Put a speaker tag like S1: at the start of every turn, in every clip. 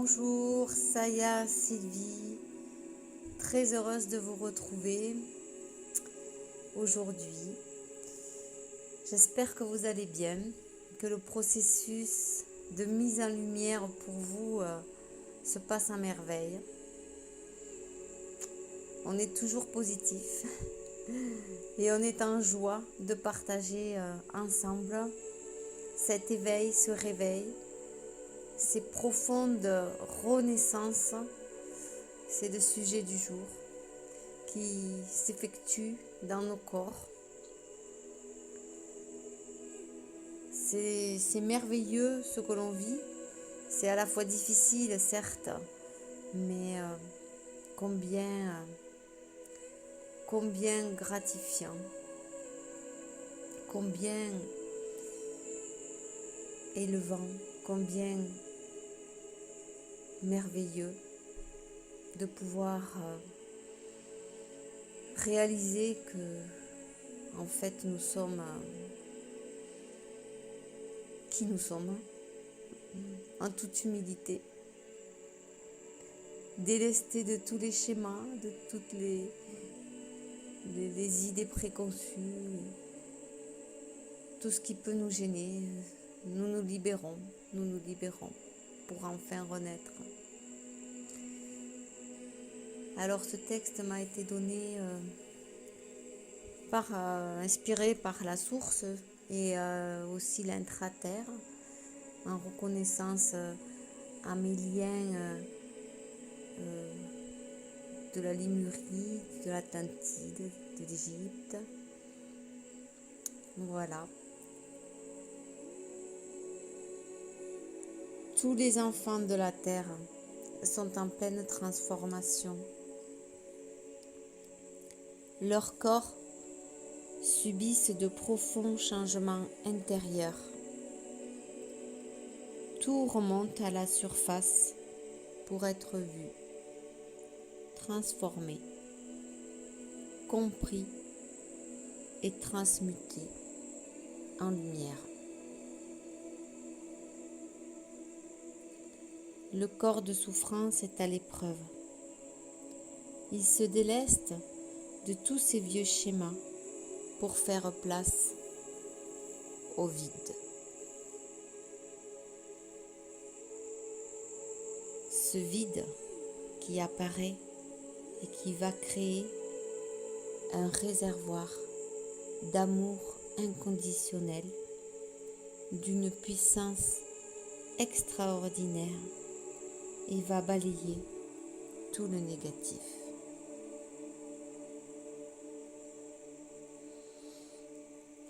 S1: Bonjour, Saya, Sylvie, très heureuse de vous retrouver aujourd'hui. J'espère que vous allez bien, que le processus de mise en lumière pour vous se passe à merveille. On est toujours positif et on est en joie de partager ensemble cet éveil, ce réveil. Ces profondes renaissances, c'est le sujet du jour qui s'effectue dans nos corps. C'est merveilleux ce que l'on vit. C'est à la fois difficile, certes, mais combien gratifiant, combien élevant, combien merveilleux de pouvoir réaliser que en fait nous sommes qui nous sommes en toute humilité, délestés de tous les schémas, de toutes les idées préconçues, tout ce qui peut nous gêner. Nous nous libérons pour enfin renaître. Alors ce texte m'a été donné inspiré par la source et aussi l'intra-terre, en reconnaissance à mes liens de la Lémurie, de l'Atlantide, de l'Égypte. Voilà. Tous les enfants de la terre sont en pleine transformation. Leurs corps subissent de profonds changements intérieurs. Tout remonte à la surface pour être vu, transformé, compris et transmuté en lumière. Le corps de souffrance est à l'épreuve. Il se déleste de tous ces vieux schémas pour faire place au vide. Ce vide qui apparaît et qui va créer un réservoir d'amour inconditionnel, d'une puissance extraordinaire, et va balayer tout le négatif.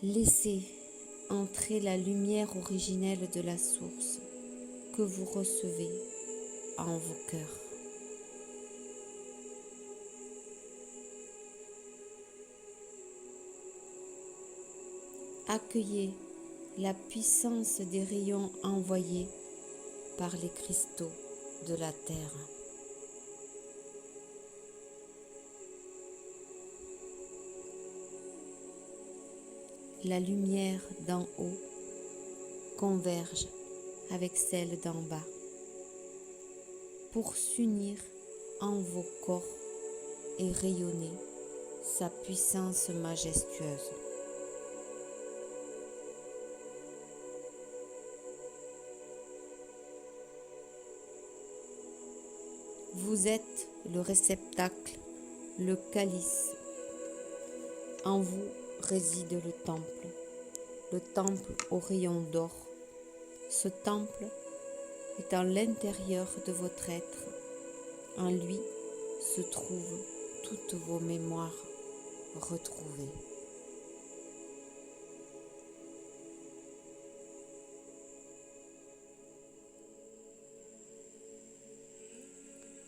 S1: Laissez entrer la lumière originelle de la source que vous recevez en vos cœurs. Accueillez la puissance des rayons envoyés par les cristaux de la terre. La lumière d'en haut converge avec celle d'en bas pour s'unir en vos corps et rayonner sa puissance majestueuse. Vous êtes le réceptacle, le calice. En vous réside le temple aux rayons d'or. Ce temple est en l'intérieur de votre être. En lui se trouvent toutes vos mémoires retrouvées.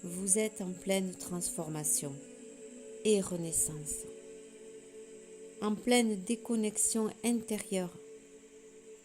S1: Vous êtes en pleine transformation et renaissance, en pleine déconnexion intérieure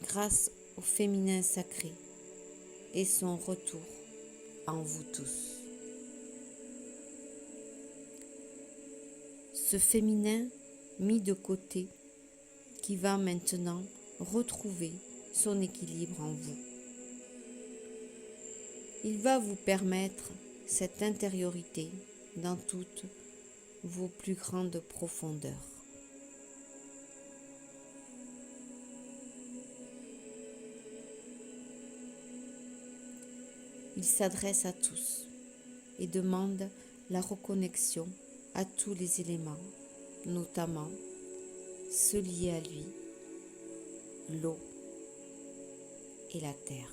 S1: grâce au féminin sacré et son retour en vous tous. Ce féminin mis de côté qui va maintenant retrouver son équilibre en vous. Il va vous permettre cette intériorité dans toutes vos plus grandes profondeurs. Il s'adresse à tous et demande la reconnexion à tous les éléments, notamment ceux liés à lui, l'eau et la terre.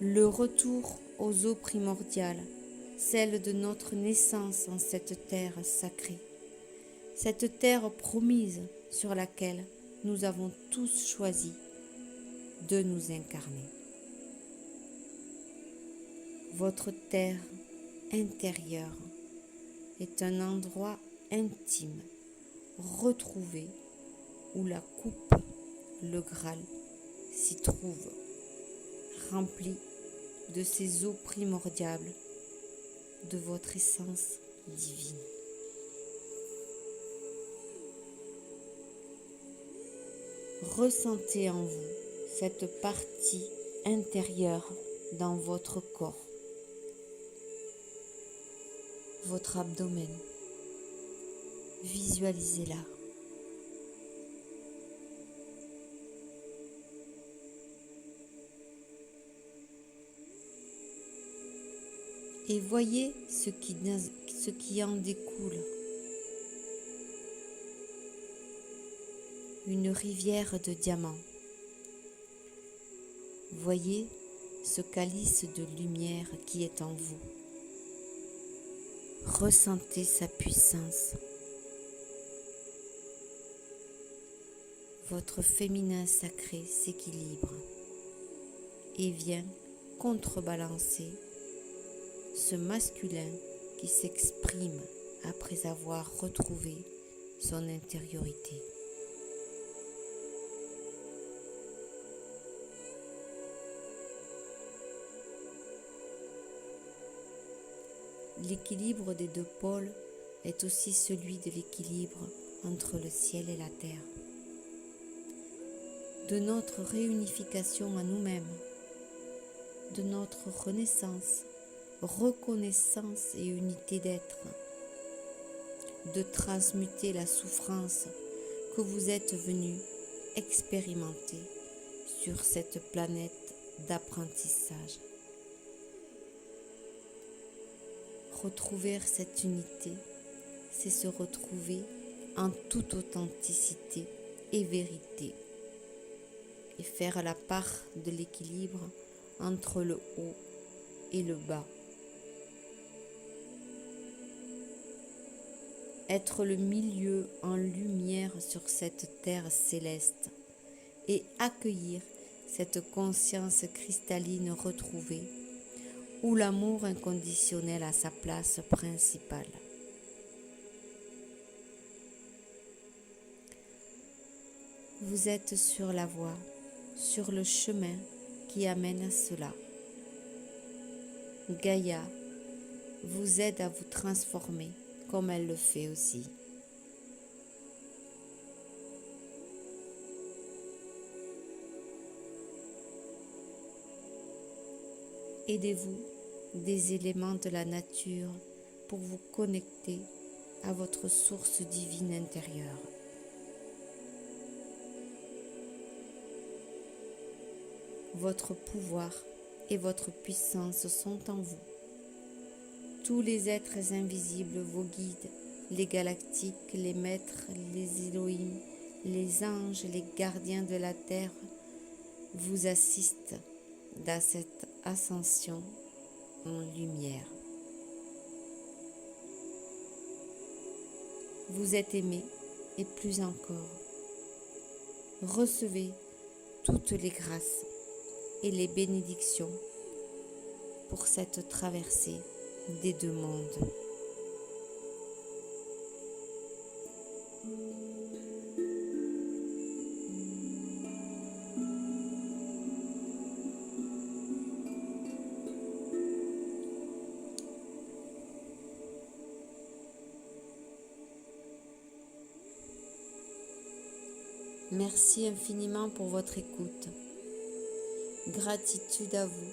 S1: Le retour aux eaux primordiales, celle de notre naissance en cette terre sacrée, cette terre promise sur laquelle nous avons tous choisi de nous incarner. Votre terre intérieure est un endroit intime, retrouvé, où la coupe, le Graal, s'y trouve, rempli de ces eaux primordiales de votre essence divine. Ressentez en vous cette partie intérieure dans votre corps, votre abdomen. Visualisez-la. Et voyez ce qui en découle. Une rivière de diamants. Voyez ce calice de lumière qui est en vous. Ressentez sa puissance. Votre féminin sacré s'équilibre et vient contrebalancer ce masculin qui s'exprime après avoir retrouvé son intériorité. L'équilibre des deux pôles est aussi celui de l'équilibre entre le ciel et la terre, de notre réunification à nous-mêmes, de notre renaissance, reconnaissance et unité d'être, de transmuter la souffrance que vous êtes venu expérimenter sur cette planète d'apprentissage. Retrouver cette unité, c'est se retrouver en toute authenticité et vérité et faire la part de l'équilibre entre le haut et le bas. Être le milieu en lumière sur cette terre céleste et accueillir cette conscience cristalline retrouvée où l'amour inconditionnel a sa place principale. Vous êtes sur la voie, sur le chemin qui amène à cela. Gaïa vous aide à vous transformer comme elle le fait aussi. Aidez-vous des éléments de la nature pour vous connecter à votre source divine intérieure. Votre pouvoir et votre puissance sont en vous. Tous les êtres invisibles, vos guides, les galactiques, les maîtres, les Elohim, les anges, les gardiens de la terre, vous assistent dans cette ascension en lumière. Vous êtes aimé et plus encore. Recevez toutes les grâces et les bénédictions pour cette traversée des deux mondes. Merci infiniment pour votre écoute. Gratitude à vous.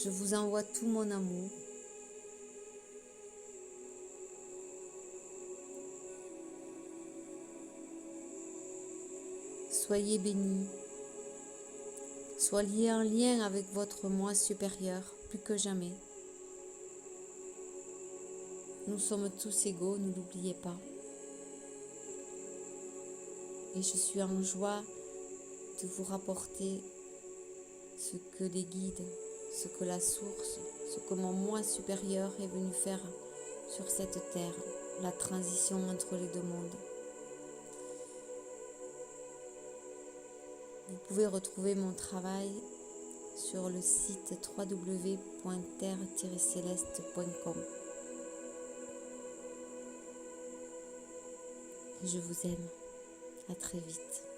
S1: Je vous envoie tout mon amour. Soyez bénis. Soyez en lien avec votre moi supérieur, plus que jamais. Nous sommes tous égaux, ne l'oubliez pas. Et je suis en joie de vous rapporter ce que les guides, ce que la source, ce que mon moi supérieur est venu faire sur cette terre, la transition entre les deux mondes. Vous pouvez retrouver mon travail sur le site www.terre-céleste.com. Je vous aime. À très vite.